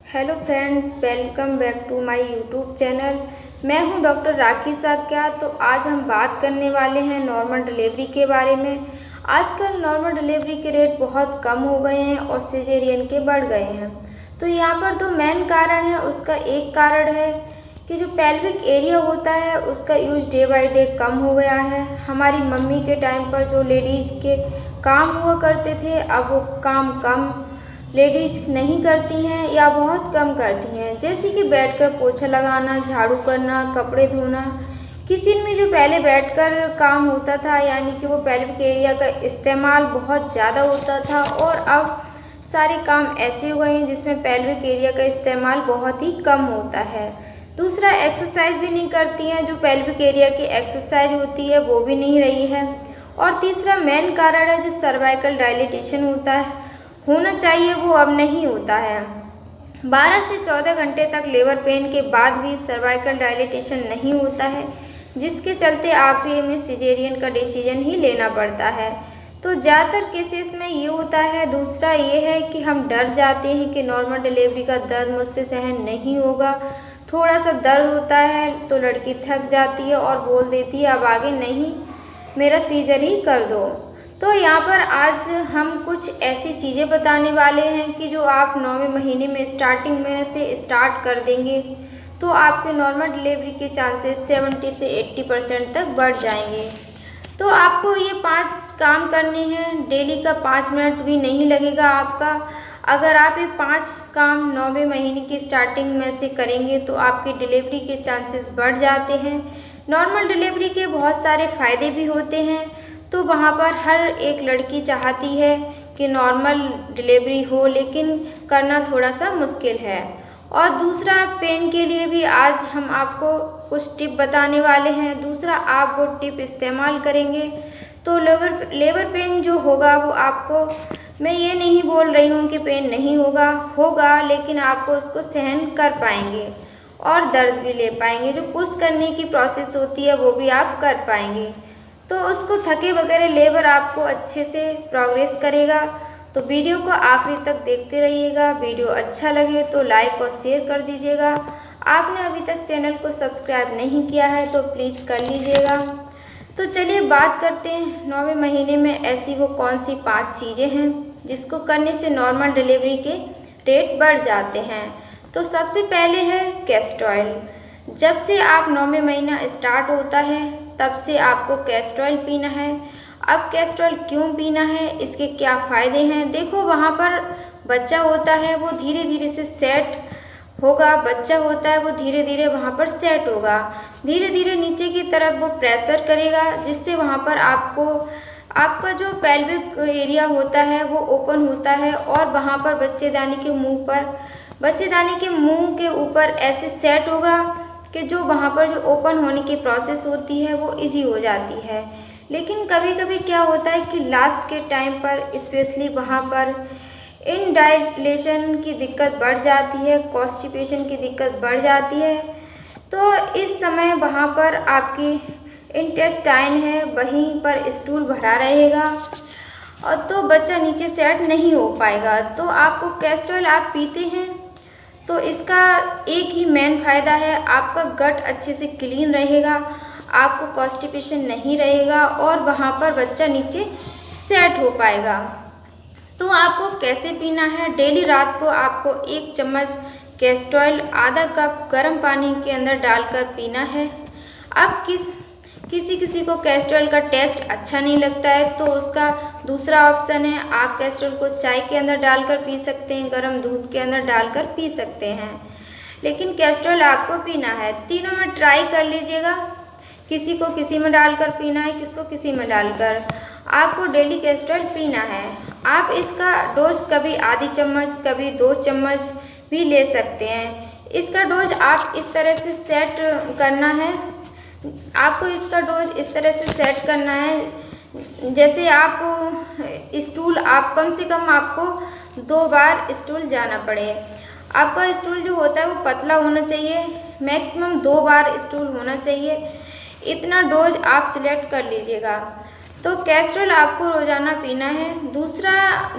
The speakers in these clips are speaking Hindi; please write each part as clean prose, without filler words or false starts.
Hello friends, welcome back to my YouTube channel. मैं हूं डॉक्टर राखी साक्या। तो आज हम बात करने वाले हैं नॉर्मल डिलीवरी के बारे में। आजकल नॉर्मल डिलीवरी के रेट बहुत कम हो गए हैं और सिजेरियन के बढ़ गए हैं। तो यहाँ पर दो मेन कारण है। उसका एक कारण है कि जो पेल्विक एरिया होता है उसका यूज डे बाय डे कम हो गया है। हमारी मम्मी के टाइम पर जो लेडीज़ के काम हुआ करते थे, अब वो काम कम लेडीज नहीं करती हैं या बहुत कम करती हैं। जैसे कि बैठकर पोछा लगाना, झाड़ू करना, कपड़े धोना। किचन में जो पहले बैठकर काम होता था, यानी कि वो पेल्विक एरिया का इस्तेमाल बहुत ज़्यादा होता था, और अब सारे काम ऐसे हो गए हैं जिसमें पेल्विक एरिया का इस्तेमाल बहुत ही कम होता है। दूसरा, एक्सरसाइज भी नहीं करती हैं। जो पेल्विक एरिया की एक्सरसाइज होती है वो भी नहीं रही है। और तीसरा मेन कारण है जो सर्वाइकल डायलिटेशन होना चाहिए, वो अब नहीं होता है। 12 से 14 घंटे तक लेबर पेन के बाद भी सर्वाइकल डायलिटेशन नहीं होता है, जिसके चलते आखिरी में सिजेरियन का डिसीजन ही लेना पड़ता है। तो ज़्यादातर केसेस में ये होता है। दूसरा ये है कि हम डर जाते हैं कि नॉर्मल डिलीवरी का दर्द मुझसे सहन नहीं होगा। थोड़ा सा दर्द होता है तो लड़की थक जाती है और बोल देती है अब आगे नहीं, मेरा सीजर ही कर दो। तो यहाँ पर आज हम कुछ ऐसी चीज़ें बताने वाले हैं कि जो आप 9वें महीने में स्टार्टिंग में से स्टार्ट कर देंगे तो आपके नॉर्मल डिलीवरी के चांसेस 70 से 80% तक बढ़ जाएंगे। तो आपको ये 5 काम करने हैं। डेली का 5 मिनट भी नहीं लगेगा आपका। अगर आप ये 5 काम 9वें महीने की स्टार्टिंग में से करेंगे तो आपकी डिलीवरी के चांसेस बढ़ जाते हैं। नॉर्मल डिलीवरी के बहुत सारे फ़ायदे भी होते हैं। तो वहाँ पर हर एक लड़की चाहती है कि नॉर्मल डिलीवरी हो, लेकिन करना थोड़ा सा मुश्किल है। और दूसरा, पेन के लिए भी आज हम आपको कुछ टिप बताने वाले हैं। दूसरा, आप वो टिप इस्तेमाल करेंगे तो लेबर पेन जो होगा वो आपको, मैं ये नहीं बोल रही हूँ कि पेन नहीं होगा, लेकिन आपको उसको सहन कर पाएंगे और दर्द भी ले पाएंगे। जो पुश करने की प्रोसेस होती है वो भी आप कर पाएंगे। तो उसको थके वगैरह लेबर आपको अच्छे से प्रोग्रेस करेगा। तो वीडियो को आखिरी तक देखते रहिएगा। वीडियो अच्छा लगे तो लाइक और शेयर कर दीजिएगा। आपने अभी तक चैनल को सब्सक्राइब नहीं किया है तो प्लीज़ कर लीजिएगा। तो चलिए बात करते हैं 9वें महीने में ऐसी वो कौन सी 5 चीज़ें हैं जिसको करने से नॉर्मल डिलीवरी के रेट बढ़ जाते हैं। तो सबसे पहले है कैस्टर ऑयल। जब से आप 9वें महीना स्टार्ट होता है तब से आपको कैस्टर ऑयल पीना है। अब कैस्टर ऑयल क्यों पीना है, इसके क्या फ़ायदे हैं? देखो, वहाँ पर बच्चा होता है वो धीरे धीरे से सेट होगा। बच्चा होता है वो धीरे धीरे वहाँ पर सेट होगा। धीरे धीरे नीचे की तरफ वो प्रेशर करेगा, जिससे वहाँ पर आपका जो पेल्विक एरिया होता है वो ओपन होता है, और वहाँ पर बच्चेदानी के मुंह के ऊपर ऐसे सेट होगा कि जो वहाँ पर जो ओपन होने की प्रोसेस होती है वो इजी हो जाती है। लेकिन कभी कभी क्या होता है कि लास्ट के टाइम पर स्पेशली वहाँ पर इनडाइलेशन की दिक्कत बढ़ जाती है, कॉन्स्टिपेशन की दिक्कत बढ़ जाती है। तो इस समय वहाँ पर आपकी इंटेस्टाइन है वहीं पर स्टूल भरा रहेगा और तो बच्चा नीचे सेट नहीं हो पाएगा। तो आपको कैस्टर ऑयल आप पीते हैं तो इसका एक ही मेन फ़ायदा है, आपका गट अच्छे से क्लीन रहेगा, आपको कॉन्स्टिपेशन नहीं रहेगा और वहाँ पर बच्चा नीचे सेट हो पाएगा। तो आपको कैसे पीना है? डेली रात को आपको 1 चम्मच कैस्टर ऑयल आधा कप गर्म पानी के अंदर डालकर पीना है। अब किसी को कैस्टर ऑयल का टेस्ट अच्छा नहीं लगता है तो उसका दूसरा ऑप्शन है, आप कैस्टर ऑयल को चाय के अंदर डालकर पी सकते हैं, गर्म दूध के अंदर डालकर पी सकते हैं। लेकिन कैस्टर ऑयल आपको पीना है। तीनों में ट्राई कर लीजिएगा। किसी को किसी में डालकर पीना है, किसी को किसी में डालकर। आपको डेली कैस्टर ऑयल पीना है। आप इसका डोज कभी आधी चम्मच, कभी 2 चम्मच भी ले सकते हैं। इसका डोज आप इस तरह से सेट करना है। आपको इसका डोज इस तरह से सेट करना है जैसे आप स्टूल, आप कम से कम आपको 2 बार स्टूल जाना पड़े। आपका स्टूल जो होता है वो पतला होना चाहिए, मैक्सिमम 2 बार स्टूल होना चाहिए। इतना डोज आप सिलेक्ट कर लीजिएगा। तो कैस्टर ऑयल आपको रोज़ाना पीना है। दूसरा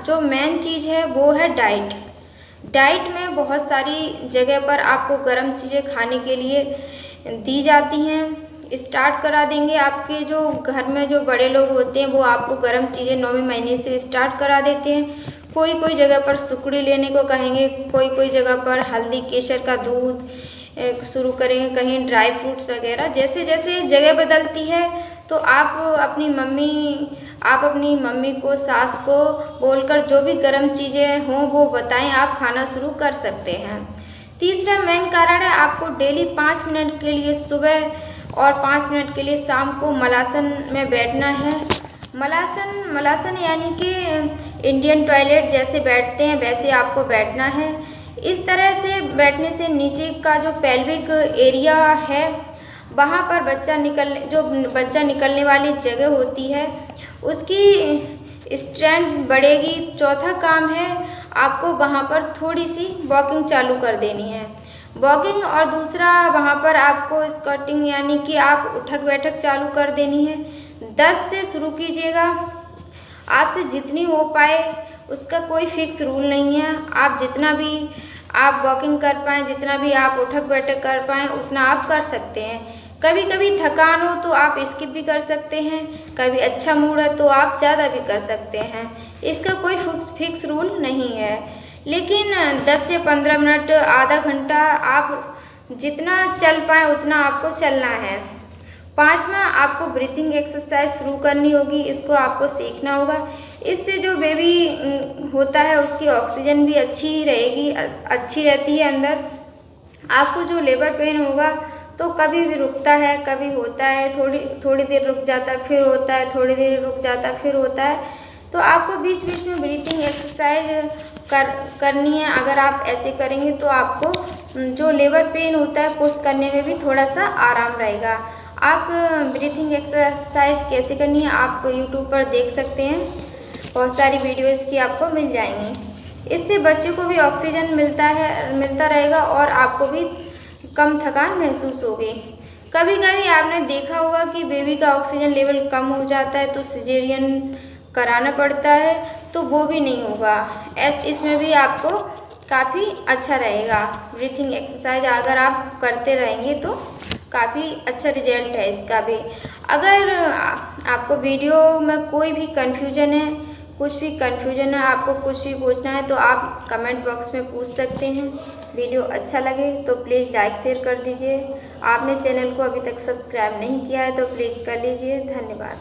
जो मेन चीज़ है वो है डाइट। डाइट में बहुत सारी जगह पर आपको गर्म चीज़ें खाने के लिए दी जाती हैं। स्टार्ट करा देंगे, आपके जो घर में जो बड़े लोग होते हैं वो आपको गर्म चीज़ें 9वें महीने से स्टार्ट करा देते हैं। कोई कोई जगह पर सुकड़ी लेने को कहेंगे, कोई कोई जगह पर हल्दी केसर का दूध शुरू करेंगे, कहीं ड्राई फ्रूट्स वगैरह। जैसे जैसे जगह बदलती है तो आप अपनी मम्मी को, सास को बोलकर जो भी गर्म चीज़ें हों वो बताएं, आप खाना शुरू कर सकते हैं। तीसरा मेन कारण है, आपको डेली 5 मिनट के लिए सुबह और 5 मिनट के लिए शाम को मलासन में बैठना है। मलासन यानी कि इंडियन टॉयलेट जैसे बैठते हैं वैसे आपको बैठना है। इस तरह से बैठने से नीचे का जो पेल्विक एरिया है वहाँ पर बच्चा निकलने वाली जगह होती है उसकी स्ट्रेंथ बढ़ेगी। चौथा काम है, आपको वहाँ पर थोड़ी सी वॉकिंग चालू कर देनी है। वॉकिंग और दूसरा वहाँ पर आपको स्क्वाटिंग यानी कि आप उठक बैठक चालू कर देनी है। 10 से शुरू कीजिएगा, आपसे जितनी हो पाए, उसका कोई फिक्स रूल नहीं है। आप जितना भी आप वॉकिंग कर पाएँ, जितना भी आप उठक बैठक कर पाएँ उतना आप कर सकते हैं। कभी कभी थकान हो तो आप स्किप भी कर सकते हैं, कभी अच्छा मूड है तो आप ज़्यादा भी कर सकते हैं। इसका कोई फिक्स रूल नहीं है, लेकिन 10 से 15 मिनट, आधा घंटा आप जितना चल पाएँ उतना आपको चलना है। 5वां, आपको ब्रीथिंग एक्सरसाइज शुरू करनी होगी, इसको आपको सीखना होगा। इससे जो बेबी होता है उसकी ऑक्सीजन भी अच्छी रहती है अंदर। आपको जो लेबर पेन होगा तो कभी भी रुकता है, कभी होता है, थोड़ी देर रुक जाता है, फिर होता है, थोड़ी देर रुक जाता है, फिर होता है। तो आपको बीच बीच में ब्रीथिंग एक्सरसाइज करनी है। अगर आप ऐसे करेंगे तो आपको जो लेबर पेन होता है पुश करने में भी थोड़ा सा आराम रहेगा। आप ब्रीथिंग एक्सरसाइज कैसे करनी है आप यूट्यूब पर देख सकते हैं, बहुत सारी वीडियो इसकी आपको मिल जाएंगी। इससे बच्चे को भी ऑक्सीजन मिलता रहेगा और आपको भी कम थकान महसूस होगी। कभी कभी आपने देखा होगा कि बेबी का ऑक्सीजन लेवल कम हो जाता है तो सिजेरियन कराना पड़ता है, तो वो भी नहीं होगा। इसमें भी आपको काफ़ी अच्छा रहेगा। ब्रीथिंग एक्सरसाइज अगर आप करते रहेंगे तो काफ़ी अच्छा रिजल्ट है इसका भी। अगर आपको वीडियो में कोई भी कन्फ्यूजन है, आपको कुछ भी पूछना है तो आप कमेंट बॉक्स में पूछ सकते हैं। वीडियो अच्छा लगे तो प्लीज़ लाइक शेयर कर दीजिए। आपने चैनल को अभी तक सब्सक्राइब नहीं किया है तो प्लीज़ कर लीजिए। धन्यवाद।